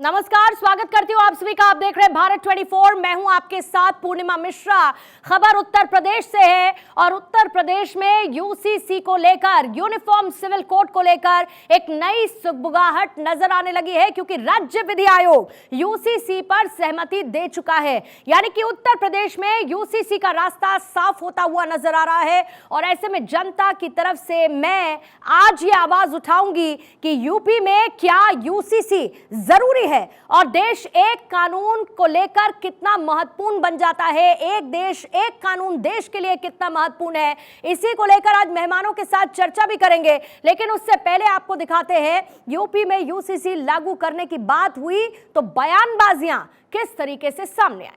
नमस्कार, स्वागत करती हूँ आप सभी का। आप देख रहे हैं भारत 24। मैं हूं आपके साथ पूर्णिमा मिश्रा। खबर उत्तर प्रदेश से है और उत्तर प्रदेश में यूसीसी को लेकर, यूनिफॉर्म सिविल कोड को लेकर एक नई सुगबुगाहट नजर आने लगी है, क्योंकि राज्य विधि आयोग यूसीसी पर सहमति दे चुका है। यानी कि उत्तर प्रदेश में यूसीसी का रास्ता साफ होता हुआ नजर आ रहा है। और ऐसे में जनता की तरफ से मैं आज ये आवाज उठाऊंगी कि यूपी में क्या यूसीसी जरूरी है और देश एक कानून को लेकर कितना महत्वपूर्ण बन जाता है, एक देश एक कानून देश के लिए कितना महत्वपूर्ण है। इसी को लेकर आज मेहमानों के साथ चर्चा भी करेंगे। लेकिन उससे पहले आपको दिखाते हैं यूपी में यूसीसी लागू करने की बात हुई तो बयानबाजियां किस तरीके से सामने आई।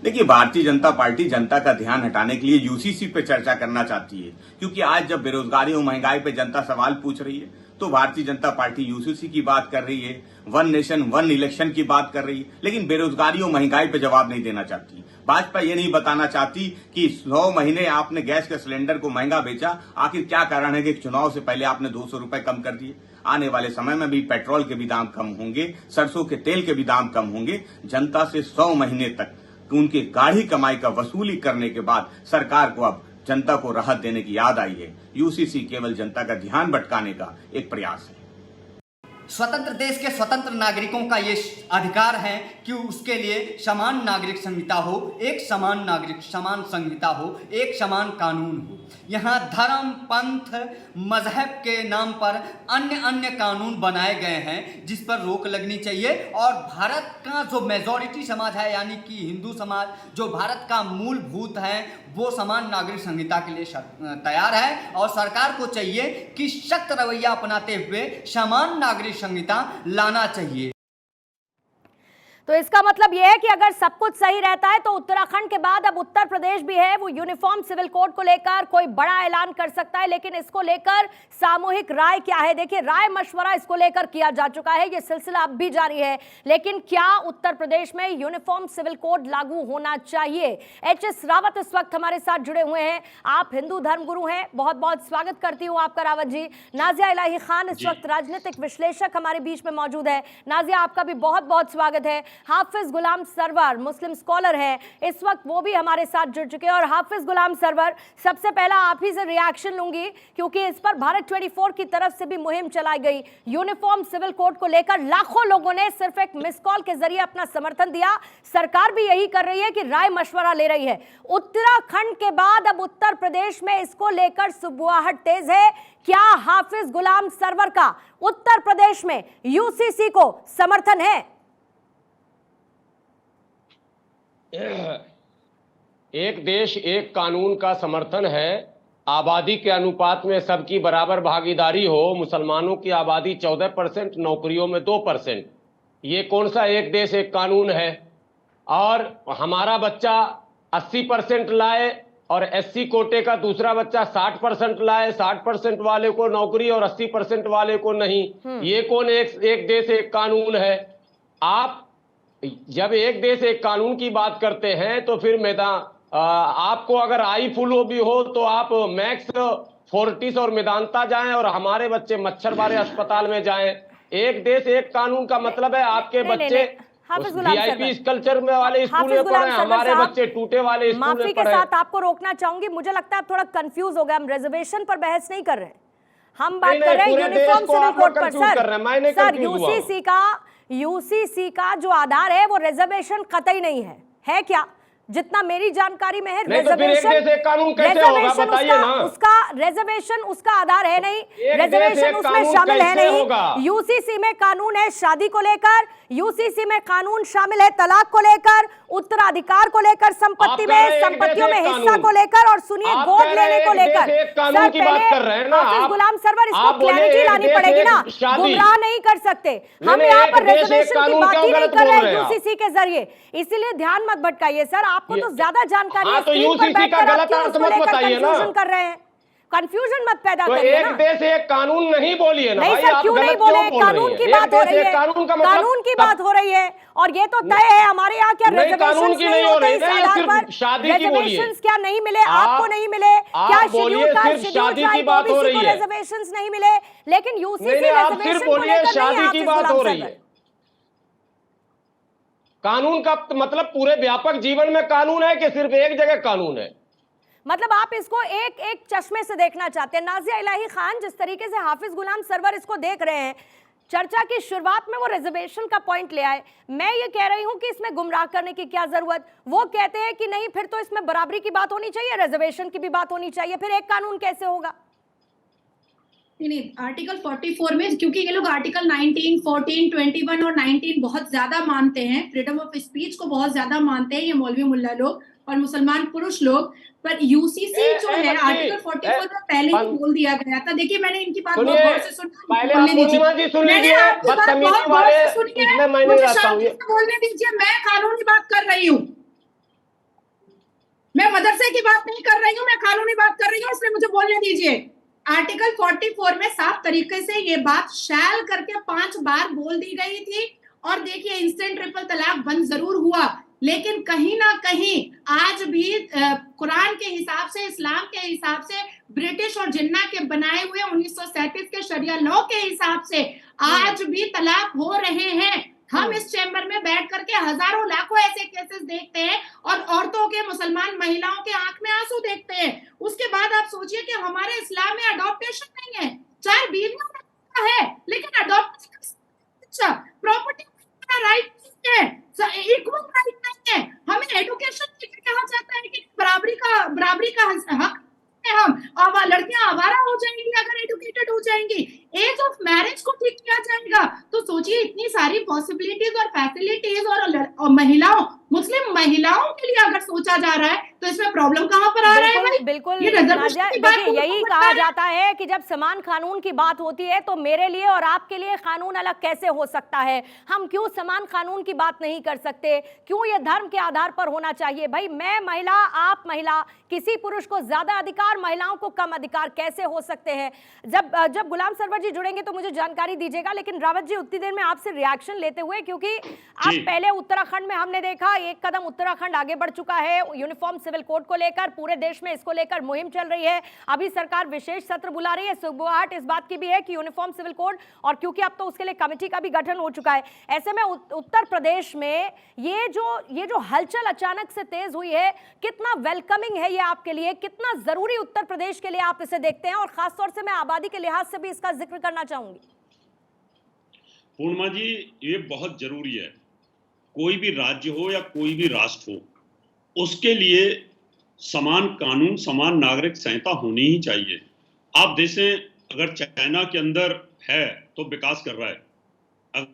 देखिए, भारतीय जनता पार्टी जनता का ध्यान हटाने के लिए यूसीसी पे चर्चा करना चाहती है, क्योंकि आज जब बेरोजगारी और महंगाई पे जनता सवाल पूछ रही है तो भारतीय जनता पार्टी यूसीसी की बात कर रही है, वन नेशन वन इलेक्शन की बात कर रही है, लेकिन बेरोजगारी और महंगाई पे जवाब नहीं देना चाहती। भाजपा ये नहीं बताना चाहती कि 100 महीने आपने गैस के सिलेंडर को महंगा बेचा, आखिर क्या कारण है कि चुनाव से पहले आपने 200 रुपए कम कर दिए। आने वाले समय में भी पेट्रोल के भी दाम कम होंगे, सरसों के तेल के भी दाम कम होंगे। जनता से 100 महीने तक उनकी गाढ़ी कमाई का वसूली करने के बाद सरकार को अब जनता को राहत देने की याद आई है। यूसीसी केवल जनता का ध्यान भटकाने का एक प्रयास है। स्वतंत्र देश के स्वतंत्र नागरिकों का ये अधिकार है कि उसके लिए समान नागरिक संहिता हो, एक समान नागरिक समान संहिता हो, एक समान कानून हो। यहाँ धर्म, पंथ, मजहब के नाम पर अन्य अन्य कानून बनाए गए हैं जिस पर रोक लगनी चाहिए। और भारत का जो मेजॉरिटी समाज है, यानी कि हिंदू समाज, जो भारत का मूलभूत है, वो समान नागरिक संहिता के लिए तैयार है। और सरकार को चाहिए कि सख्त रवैया अपनाते हुए समान नागरिक संहिता लाना चाहिए। तो इसका मतलब यह है कि अगर सब कुछ सही रहता है तो उत्तराखंड के बाद अब उत्तर प्रदेश भी है, वो यूनिफॉर्म सिविल कोड को लेकर कोई बड़ा ऐलान कर सकता है। लेकिन इसको लेकर सामूहिक राय क्या है? देखिए, राय मशवरा इसको लेकर किया जा चुका है, ये सिलसिला अब भी जारी है। लेकिन क्या उत्तर प्रदेश में यूनिफॉर्म सिविल कोड लागू होना चाहिए? एच.एस. रावत इस वक्त हमारे साथ जुड़े हुए हैं। आप हिंदू धर्मगुरु हैं, बहुत बहुत स्वागत करती हूँ आपका रावत जी। नाजिया इलाही खान इस वक्त राजनीतिक विश्लेषक हमारे बीच में मौजूद है। नाजिया, आपका भी बहुत बहुत स्वागत है। हाफिज गुलाम सरवर मुस्लिम स्कॉलर है, इस वक्त वो भी हमारे साथ जुड़ चुके हैं। और हाफिज गुलाम सरवर, सबसे पहला आप ही से रिएक्शन लूंगी, क्योंकि इस पर भारत 24 की तरफ से भी मुहिम चलाई गई। यूनिफॉर्म सिविल कोड को लेकर लाखों लोगों ने सिर्फ एक मिस कॉल के जरिए अपना समर्थन दिया। सरकार भी यही कर रही है कि राय मशवरा ले रही है। उत्तराखंड के बाद अब उत्तर प्रदेश में इसको लेकर सुगबुगाहट तेज है। क्या हाफिज गुलाम सरवर का उत्तर प्रदेश में यूसीसी को समर्थन है? एक देश एक कानून का समर्थन है। आबादी के अनुपात में सबकी बराबर भागीदारी हो। मुसलमानों की आबादी 14%, नौकरियों में 2%। ये कौन सा एक देश एक कानून है? और हमारा बच्चा 80% लाए और एससी कोटे का दूसरा बच्चा 60% लाए, 60% वाले को नौकरी और 80% वाले को नहीं। ये कौन एक देश एक कानून है? आप जब एक देश एक कानून की बात करते हैं तो फिर आपको अगर आई फुल भी हो तो आप मैक्स फोर्टिस और मेदांता जाएं और हमारे बच्चे मच्छर वाले अस्पताल में जाएं। एक देश एक कानून का मतलब है आपके बच्चे वीआईपी कल्चर में वाले स्कूल में पढ़े, हमारे बच्चे टूटे वाले स्कूल में पढ़े। माफी के साथ आपको रोकना चाहूंगी, मुझे लगता है आप थोड़ा कंफ्यूज हो गए। हम रिजर्वेशन पर बहस नहीं कर रहे, हम बात कर रहे हैं यूनिफॉर्म सिविल कोड पर। सर, यूसीसी का जो आधार है वो रिजर्वेशन कतई नहीं है क्या? जितना मेरी जानकारी में है, रिजर्वेशन उसका आधार है नहीं, रिजर्वेशन उसमें शामिल है नहीं। यूसीसी में कानून है शादी को लेकर, यूसीसी में कानून शामिल है तलाक को लेकर, उत्तराधिकार को लेकर, संपत्ति में, संपत्तियों में हिस्सा को लेकर, और सुनिए गोद लेने को लेकर। सर, पहले हाफिज गुलाम सरवर, इसको क्लैरिटी लानी पड़ेगी ना, गुमराह नहीं कर सकते। हम यहाँ पर रिजर्वेशन की बात ही नहीं कर रहे हैं यूसीसी के जरिए, इसीलिए ध्यान मत भटकाइए। सर, आपको तो ज्यादा जानकारी है, स्क्रीन पर बैठकर आप क्यों इसको लेकर कंफ्यूजन कर रहे हैं? कंफ्यूजन मत पैदा तो करिए एक ना। देश एक कानून नहीं बोलिए ना नहीं भाई, सर, आप क्यों नहीं गलत बोले? क्यों बोल रही कानून हैं? की एक बात हो देश रही एक है, कानून का मतलब कानून की बात हो रही है, और ये तो तय है हमारे यहाँ क्या नहीं, कानून रिजर्वेशंस की नहीं नहीं हो होते रही इस ना, ये आधार सिर्फ पर? शादी की बोलिए। रिजर्वेशंस क्या नहीं मिले? आपको नहीं मिले क्या? आप बोलिए शेड्यूल कास्ट, सिर्फ शेड्यूल शादी की ट्राइब, बात हो ओबीसी रही को है। रिजर्वेशंस नहीं मिले, लेकिन यूसीसी नहीं, आप सिर्फ रिजर्वेशन को बोलिए लेकर नहीं शादी है की हाफिज बात गुलाम हो रही सरवर। है। कानून का मतलब पूरे व्यापक जीवन में कानून है कि सिर्फ एक जगह कानून है? मतलब आप इसको एक एक चश्मे से देखना चाहते हैं। नाजिया इलाही खान, जिस तरीके से हाफिज गुलाम सरवर इसको देख रहे हैं, चर्चा की शुरुआत में वो रिजर्वेशन का पॉइंट ले आए। मैं ये कह रही हूं कि इसमें गुमराह करने की क्या जरूरत। वो कहते हैं कि नहीं, फिर तो इसमें बराबरी की बात होनी चाहिए, रिजर्वेशन की भी बात होनी चाहिए, फिर एक कानून कैसे होगा? नहीं, आर्टिकल 44 में, क्योंकि ये लोग आर्टिकल 19, 14, 21 और 19 बहुत ज्यादा मानते हैं, फ्रीडम ऑफ स्पीच को बहुत ज्यादा मानते हैं ये मौलवी मुल्ला लोग और मुसलमान पुरुष लोग। पर यूसीसी जो है आर्टिकल 44 में पहले ही बोल दिया गया था। देखिए, मैंने इनकी बात बहुत गौर से सुनी, पहले आप पूर्णिमा जी सुन लीजिए, बदतमीजी वाले इसमें मैं नहीं रहता हूँ। बोलने दीजिए, मैं कानूनी बात कर रही हूँ, मैं मदरसे की बात नहीं कर रही हूँ, मैं कानूनी बात कर रही हूँ, इसलिए मुझे बोलने दीजिए। आर्टिकल 44 में साफ तरीके से ये बात शैल करके 5 बार बोल दी गई थी। और देखिए, इंस्टेंट ट्रिपल तलाक बंद जरूर हुआ, लेकिन कहीं ना कहीं आज भी कुरान के हिसाब से, इस्लाम के हिसाब से, ब्रिटिश और जिन्ना के बनाए हुए 1937 के शरिया लॉ के हिसाब से आज भी तलाक हो रहे हैं। हम इस चैम्बर में बैठ करके हजारों लाखों ऐसे केसेस देखते हैं और औरतों के, मुसलमान महिलाओं के आंख में आंसू देखते हैं। उसके बाद आप सोचिए कि हमारे इस्लाम में अडॉप्टेशन नहीं है, 4 बीवियां है, लेकिन अडॉप्टेशन प्रॉपर्टी राइट नहीं है, इक्वल राइट नहीं है। हमें एजुकेशन कहा जाता है कि बराबरी का हक है। हम लड़कियां आवारा हो जाएंगी अगर एजुकेटेड हो जाएंगी, एज ऑफ मैरिज को ठीक किया जाएगा। तो सोचिए, इतनी सारी पॉसिबिलिटीज और फैसिलिटीज और महिलाओं, मुस्लिम महिलाओं के लिए अगर सोचा जा रहा है तो इसमें प्रॉब्लम कहां पर आ रहा है भाई? बिल्कुल ये नाजिया, की बात देखिए, यही कहा जाता है कि जब समान कानून की बात होती है तो मेरे लिए और आपके लिए कानून अलग कैसे हो सकता है? हम क्यों समान कानून की बात नहीं कर सकते? क्यों ये धर्म के आधार पर होना चाहिए? भाई, मैं महिला, आप महिला, किसी पुरुष को ज्यादा अधिकार, महिलाओं को कम अधिकार कैसे हो सकते हैं? जब गुलाम सरवर जी जुड़ेंगे तो मुझे जानकारी दीजिएगा, लेकिन रावत जी उतनी देर में आपसे रिएक्शन लेते हुए, क्योंकि आप पहले उत्तराखंड में हमने देखा एक कदम उत्तराखंड आगे बढ़ चुका है यूनिफॉर्म सिविल कोड को लेकर, पूरे देश में इसको लेकर मुहिम चल रही है। अभी सरकार विशेष सत्र बुला रही है, सुबुहाट इस बात की भी है कि यूनिफॉर्म सिविल कोड, और क्योंकि अब तो उसके लिए कमेटी का भी गठन हो चुका है, ऐसे में उत्तर प्रदेश में ये जो हलचल अचानक से तेज हुई है, कितना वेलकमिंग है ये आपके लिए? कितना जरूरी उत्तर प्रदेश के लिए आप इसे देखते हैं? और खासतौर से मैं आबादी के लिहाज से भी इसका जिक्र करना चाहूंगी। पूर्णिमा जी, ये बहुत जरूरी है। कोई भी राज्य हो या कोई भी राष्ट्र हो, उसके लिए समान कानून, समान नागरिक संहिता होनी ही चाहिए। आप देखें, अगर चाइना के अंदर है तो विकास कर रहा है,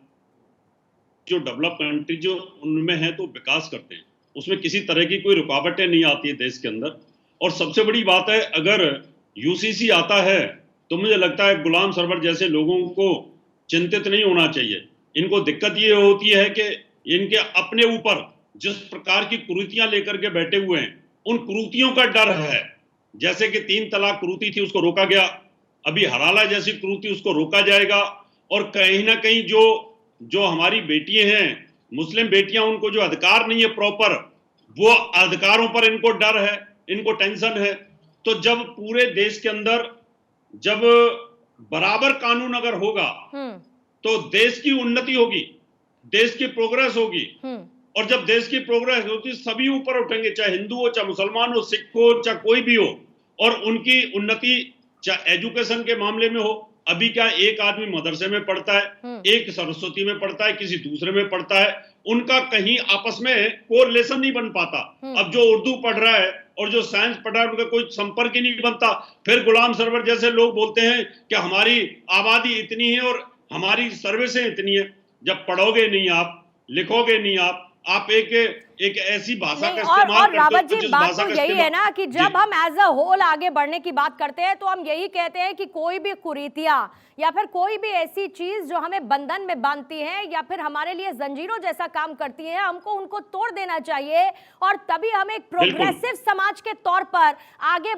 जो डेवलप कंट्री जो उनमें है तो विकास करते हैं, उसमें किसी तरह की कोई रुकावटें नहीं आती है देश के अंदर। और सबसे बड़ी बात है, अगर यूसीसी आता है तो मुझे लगता है गुलाम सरवर जैसे लोगों को चिंतित नहीं होना चाहिए। इनको दिक्कत ये होती है कि इनके अपने ऊपर जिस प्रकार की कुरीतियां लेकर के बैठे हुए हैं, उन कुरीतियों का डर है। जैसे कि 3 तलाक कुरीति थी, उसको रोका गया, अभी हराला जैसी कुरीति, उसको रोका जाएगा। और कहीं ना कहीं जो हमारी बेटियां हैं, मुस्लिम बेटियां, उनको जो अधिकार नहीं है प्रॉपर, वो अधिकारों पर इनको डर है, इनको टेंशन है। तो जब पूरे देश के अंदर जब बराबर कानून अगर होगा तो देश की उन्नति होगी, देश की प्रोग्रेस होगी। और जब देश की प्रोग्रेस होती, सभी ऊपर उठेंगे, चाहे हिंदू हो, चाहे मुसलमान हो, सिख हो, चाहे कोई भी हो। और उनकी उन्नति चाहे एजुकेशन के मामले में हो, अभी क्या एक आदमी मदरसे में पढ़ता है, एक सरस्वती में पढ़ता है, किसी दूसरे में पढ़ता है, उनका कहीं आपस में कोरिलेशन नहीं बन पाता। अब जो उर्दू पढ़ रहा है और जो साइंस पढ़ रहा है, उनका कोई संपर्क ही नहीं बनता। फिर गुलाम सरवर जैसे लोग बोलते हैं कि हमारी आबादी इतनी है और हमारी सर्विसें इतनी है। जब पढ़ोगे नहीं आप, लिखोगे नहीं आप, आप एक ऐसी भाषा का नहीं, इस्तेमाल और करते हो रावत जी, जिस बात भाषा तो का यही है इस्तेमाल- ना कि जी। जब हम एज अ होल आगे बढ़ने की बात करते हैं तो हम यही कहते हैं कि कोई भी कुरीतियां या फिर कोई भी ऐसी चीज जो हमें बंधन में बांधती है या फिर हमारे लिए जंजीरों जैसा काम करती है, हमको उनको तोड़ देना चाहिए और तभी हम एक प्रोग्रेसिव समाज के तौर पर आगे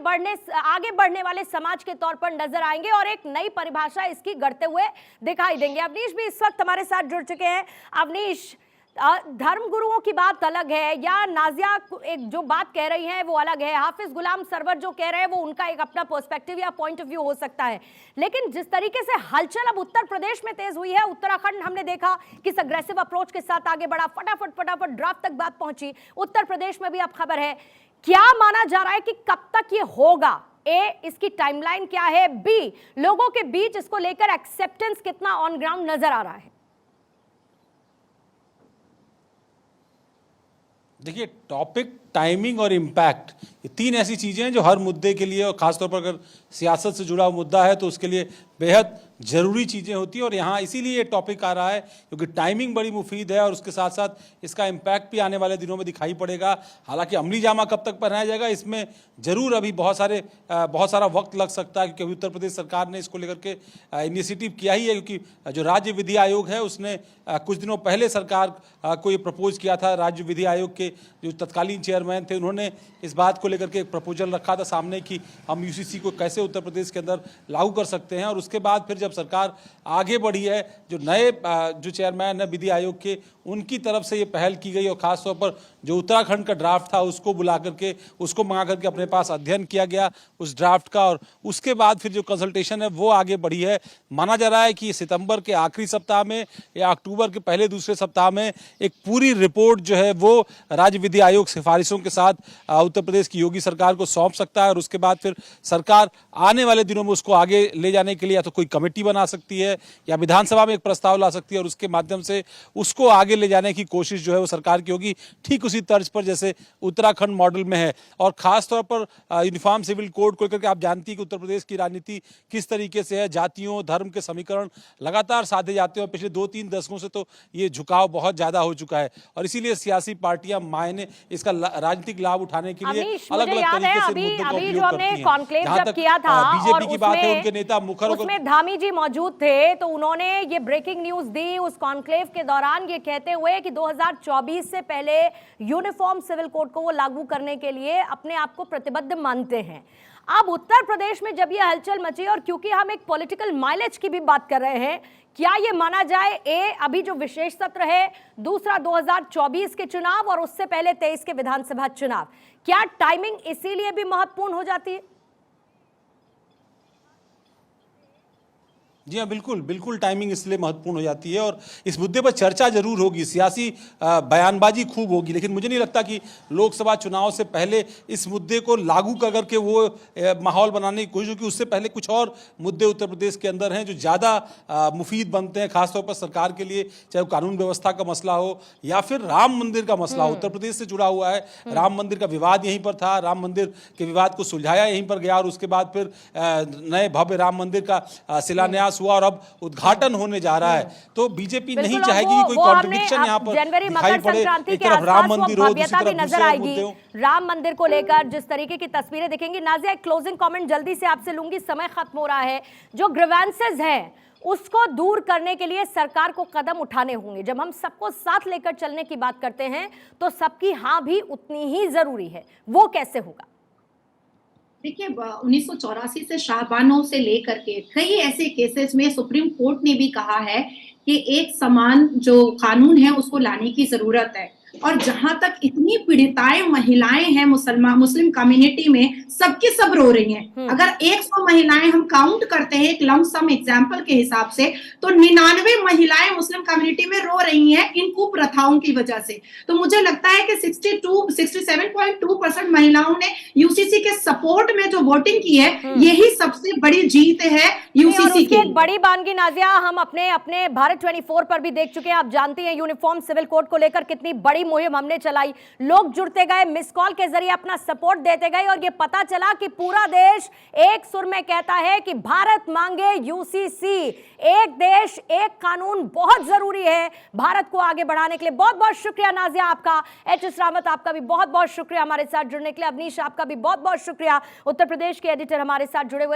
बढ़ने वाले समाज के तौर पर नजर आएंगे और एक नई परिभाषा इसकी गढ़ते हुए दिखाई देंगे। अवनीश भी इस वक्त हमारे साथ जुड़ चुके हैं। अवनीश, धर्म गुरुओं की बात अलग है या नाजिया एक जो बात कह रही है वो अलग है, हाफिज गुलाम सरवर जो कह रहे हैं वो उनका एक अपना पर्सपेक्टिव या पॉइंट ऑफ व्यू हो सकता है, लेकिन जिस तरीके से हलचल अब उत्तर प्रदेश में तेज हुई है, उत्तराखंड हमने देखा किस अग्रेसिव अप्रोच के साथ आगे बढ़ा, फटाफट ड्राफ्ट तक बात पहुंची, उत्तर प्रदेश में भी अब खबर है। क्या माना जा रहा है कि कब तक ये होगा? ए, इसकी टाइमलाइन क्या है? बी, लोगों के बीच इसको लेकर एक्सेप्टेंस कितना ऑन ग्राउंड नजर आ रहा है? देखिए, टॉपिक, टाइमिंग और इम्पैक्ट, ये तीन ऐसी चीज़ें हैं जो हर मुद्दे के लिए, और ख़ासतौर पर अगर सियासत से जुड़ा हुआ मुद्दा है तो उसके लिए बेहद ज़रूरी चीज़ें होती हैं। और यहाँ इसीलिए ये टॉपिक आ रहा है क्योंकि टाइमिंग बड़ी मुफीद है और उसके साथ साथ इसका इम्पैक्ट भी आने वाले दिनों में दिखाई पड़ेगा। हालांकि अमली जामा कब तक पहनाया जाएगा, इसमें ज़रूर अभी बहुत सारा वक्त लग सकता है, क्योंकि अभी उत्तर प्रदेश सरकार ने इसको लेकर के इनिशिएटिव किया ही है, क्योंकि जो राज्य विधि आयोग है उसने कुछ दिनों पहले सरकार को ये प्रपोज किया था। राज्य विधि आयोग के जो तत्कालीन चेयरमैन थे उन्होंने इस बात को लेकर के एक प्रपोजल रखा था सामने कि हम यूसीसी को कैसे उत्तर प्रदेश के अंदर लागू कर सकते हैं। और उसके बाद फिर जब सरकार आगे बढ़ी है, जो नए जो चेयरमैन है विधि आयोग के, उनकी तरफ से ये पहल की गई और ख़ासतौर पर जो उत्तराखंड का ड्राफ्ट था उसको बुला करके, उसको मंगा करके अपने पास अध्ययन किया गया उस ड्राफ्ट का, और उसके बाद फिर जो कंसल्टेशन है वो आगे बढ़ी है। माना जा रहा है कि सितंबर के आखिरी सप्ताह में या अक्टूबर के पहले दूसरे सप्ताह में एक पूरी रिपोर्ट जो है वो राज्य विधि आयोग सिफारिशों के साथ उत्तर प्रदेश की योगी सरकार को सौंप सकता है। और उसके बाद फिर सरकार आने वाले दिनों में उसको आगे ले जाने के लिए या तो कोई कमेटी बना सकती है या विधानसभा में एक प्रस्ताव ला सकती है और उसके माध्यम से उसको आगे ले जाने की कोशिश जो है वो सरकार की होगी, ठीक उसी तर्ज पर जैसे उत्तराखंड मॉडल में है। और खास तौर पर यूनिफॉर्म सिविल कोड को लेकर आप जानती हैं कि उत्तर प्रदेश की राजनीति किस तरीके से है, जातियों धर्म के समीकरण लगातार साधे जाते हैं और पिछले 2-3 दशकों से तो ये झुकाव बहुत ज्यादा हो चुका है और इसीलिए सियासी पार्टियां मायने इसका राजनीतिक लाभ उठाने के लिए अलग अलग तरीके से मुद्दों का उपयोग करती हैं। कॉन्क्लेव जहां जब तक किया था बीजेपी की बात है, उनके नेता मुखर होकर उसमें धामी जी मौजूद थे तो उन्होंने ये ब्रेकिंग न्यूज दी उस कॉन्क्लेव के दौरान, ये कहते हुए कि 2024 से पहले यूनिफॉर्म सिविल कोड को वो लागू करने के लिए अपने आप को प्रतिबद्ध मानते हैं। अब उत्तर प्रदेश में जब ये हलचल मची और क्योंकि हम एक पॉलिटिकल माइलेज की भी बात कर रहे हैं, क्या ये माना जाए ए, अभी जो विशेष सत्र है, दूसरा 2024 के चुनाव और उससे पहले 23 के विधानसभा चुनाव, क्या टाइमिंग इसीलिए भी महत्वपूर्ण हो जाती है? जी हाँ, बिल्कुल टाइमिंग इसलिए महत्वपूर्ण हो जाती है और इस मुद्दे पर चर्चा जरूर होगी, सियासी बयानबाजी खूब होगी, लेकिन मुझे नहीं लगता कि लोकसभा चुनाव से पहले इस मुद्दे को लागू कर करके वो माहौल बनाने की कोशिश होगी। उससे पहले कुछ और मुद्दे उत्तर प्रदेश के अंदर हैं जो ज़्यादा मुफीद बनते हैं, खासतौर पर सरकार के लिए, चाहे वो कानून व्यवस्था का मसला हो या फिर राम मंदिर का मसला हो। उत्तर प्रदेश से जुड़ा हुआ है, राम मंदिर का विवाद यहीं पर था, राम मंदिर के विवाद को सुलझाया यहीं पर गया और उसके बाद फिर नए भव्य राम मंदिर का शिलान्यास हुआ और अब उद्घाटन होने जा रहा है। तो बीजेपी नहीं चाहेगी कि कोई कॉन्ट्रडिक्शन यहाँ पर जनवरी दिखाई मकर पड़े, संक्रांति एक के तरफ राम आसपास मंदिर वो हो, दूसरी भव्यता भी तरफ नजर दूसरे आएगी। मुद्दे हो। राम मंदिर को लेकर जिस तरीके की तस्वीरें दिखेंगी, नाजिया एक क्लोजिंग कमेंट जल्दी से आपसे लूंगी, समय खत्म हो रहा है। जो ग्रीवेंसेस हैं उसको दूर करने के लिए सरकार को कदम उठाने होंगे। जब हम सबको साथ लेकर चलने की बात करते हैं तो सबकी हाँ भी उतनी ही जरूरी है, वो कैसे होगा? देखिए 1984 से शाहबानो से लेकर के कई ऐसे केसेस में सुप्रीम कोर्ट ने भी कहा है कि एक समान जो कानून है उसको लाने की जरूरत है। और जहां तक इतनी पीड़िताएं महिलाएं हैं मुस्लिम कम्युनिटी में, सबकी सब रो रही हैं। अगर 100 महिलाएं हम काउंट करते हैं एक लमसम एग्जाम्पल के हिसाब से, तो 99 महिलाएं मुस्लिम कम्युनिटी में रो रही हैं इन कुप्रथाओं की वजह से। तो मुझे लगता है कि 67.2% महिलाओं ने यूसीसी के सपोर्ट में जो वोटिंग की है, यही सबसे बड़ी जीत है यूसीसी की। एक बड़ी बानगी नाजिया हम अपने भारत 24 पर भी देख चुके हैं। आप जानती हैं यूनिफॉर्म सिविल कोड को लेकर कितनी बड़ी बड़ी मुहिम हमने चलाई, लोग जुड़ते गए, मिस कॉल के जरिए अपना सपोर्ट देते गए और ये पता चला कि पूरा देश एक सुर में कहता है कि भारत मांगे यूसीसी। एक देश एक कानून बहुत जरूरी है भारत को आगे बढ़ाने के लिए। बहुत बहुत शुक्रिया नाजिया आपका, एच.एस. रावत आपका भी बहुत बहुत शुक्रिया हमारे साथ जुड़ने के लिए, अवनीश आपका भी बहुत बहुत शुक्रिया, उत्तर प्रदेश के एडिटर हमारे साथ जुड़े हुए।